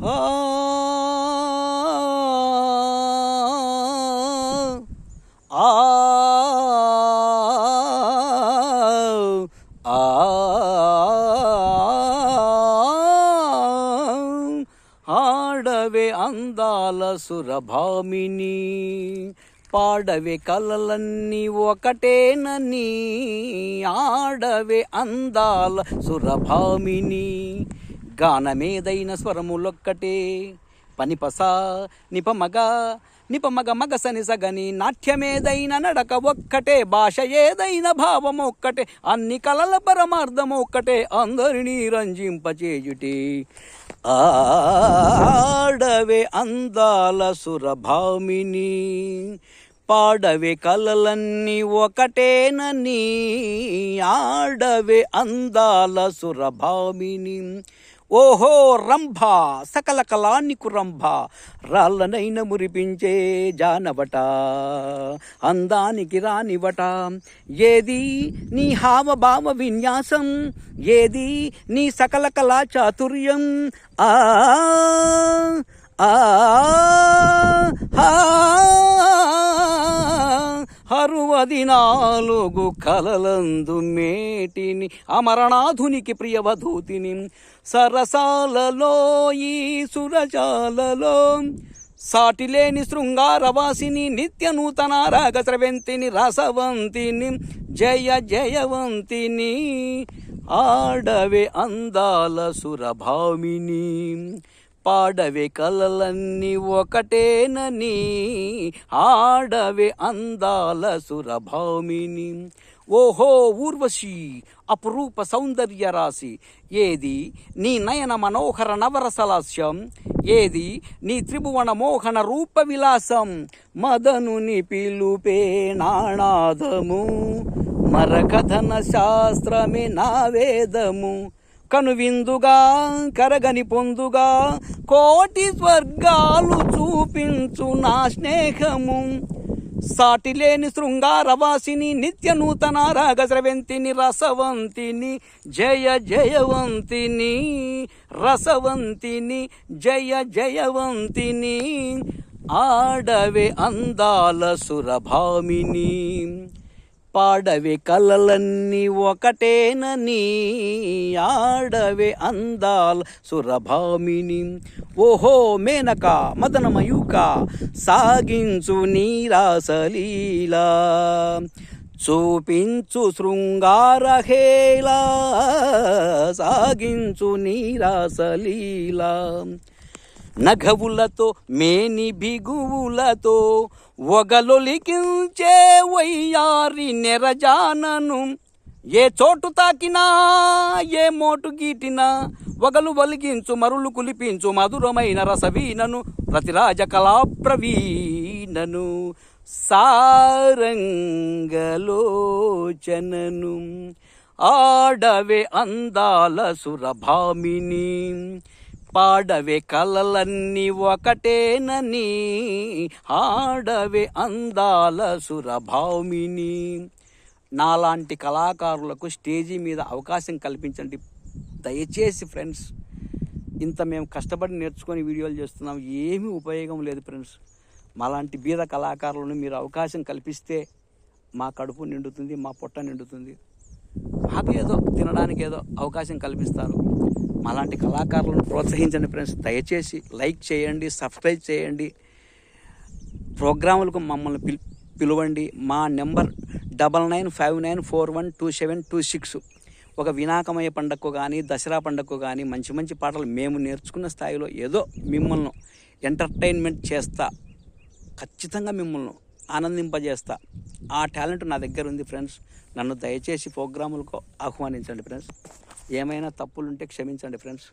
ఆ ఆ ఆడవే అందాల సురభామిని, పాడవే కలలన్నీ ఒకటేనని. ఆడవే అందాల సురభామిని, గానమేదైన స్వరములొక్కటే. పనిపస నిపమగ నిపమగ మగ సని సగని, నాట్యమేదైన నడక ఒక్కటే. భాష ఏదైన భావం ఒక్కటే, అన్ని కలల పరమార్థం ఒక్కటే. అందరినీ రంజింపచేయుటే ఆడవే అందాల సురభామిని, పాడవే కలలన్నీ ఒకటేనని. ఆడవే అందాల సురభామిని. ఓహో రంభ సకల కళానికు రంభ, రాళ్ళనైన మురిపించే జానవట, అందానికి రానివట. ఏది నీ హావభావ విన్యాసం, ఏది నీ సకల కళా చాతుర్యం. ఆ అరువదినాలుగు కలలందు మేటిని, అమరనాథునికి ప్రియవధూతిని. సరసాలలో ఈ సురజాలలో, సాటిలేని శృంగారవాసిని, నిత్య నూతన రాగస్రవంతిని, రసవంతిని, జయ జయవంతిని. ఆడవే అందాల సురభామిని, పాడవే కలలన్నీ ఒకటేనని. ఆడవే అందాల సురభామిని. ఓహో ఊర్వశి అపురూప సౌందర్య రాశి, ఏది నీ నయన మనోహర నవరసలాస్యం, ఏది నీ త్రిభువన మోహన రూప విలాసం. మదనుని పిలుపే నానాదము, మరకథన శాస్త్రమే నా వేదము. కనువిందుగా కరగని పొందుగా, కోటి స్వర్గాలు చూపించు నా స్నేహము. సాటిలేని శృంగారవాసిని, నిత్య నూతన రాగస్రవంతిని, రసవంతిని, జయ జయవంతిని. రసవంతిని, జయ జయవంతిని. ఆడవే అందాల సురభామిని, పాడవే కలలన్నీ ఒకటేనని. ఆడవే అందాల సురభామిని. ఓహో మేనక మదనమయూక, సాగించు నీరాసలీలా, చూపించు శృంగారహేళ. సాగించు నీరాసలీలా, నఘవులతో మేని బిగువులతో, ఒగలొలికించే వయ్యారి నెరజానను. ఏ చోటు తాకినా ఏ మోటు గీటినా, వగలు వలిగించు మరులు కులిపించు మధురమైన రసవీనను. రతిరాజ కళాప్రవీణను, సారంగలోచనను. ఆడవే అందాల సురభామిని, పాడవే కలలన్నీ ఒకటేనని. ఆడవే అందాల సురభామిని. నాలాంటి కళాకారులకు స్టేజీ మీద అవకాశం కల్పించండి దయచేసి ఫ్రెండ్స్. ఇంత మేము కష్టపడి నేర్చుకొని వీడియోలు చేస్తున్నాం, ఏమీ ఉపయోగం లేదు ఫ్రెండ్స్. మాలాంటి బీద కళాకారులను మీరు అవకాశం కల్పిస్తే మా కడుపు నిండుతుంది, మా పొట్ట నిండుతుంది. మాకు ఏదో తినడానికి ఏదో అవకాశం కల్పిస్తారు. మాలాంటి కళాకారులను ప్రోత్సహించండి ఫ్రెండ్స్. దయచేసి లైక్ చేయండి, సబ్స్క్రైబ్ చేయండి, ప్రోగ్రాములకు మమ్మల్ని పిలవండి. మా నెంబర్ 9959412726. ఒక వినాయకమయ్య పండగకు కానీ, దసరా పండగకు కానీ మంచి మంచి పాటలు మేము నేర్చుకున్న స్థాయిలో ఏదో మిమ్మల్ని ఎంటర్టైన్మెంట్ చేస్తా, ఖచ్చితంగా మిమ్మల్ని ఆనందింపజేస్తా. ఆ టాలెంట్ నా దగ్గర ఉంది ఫ్రెండ్స్. నన్ను దయచేసి ప్రోగ్రాములకు ఆహ్వానించండి ఫ్రెండ్స్. ఏమైనా తప్పులుంటే క్షమించండి ఫ్రెండ్స్.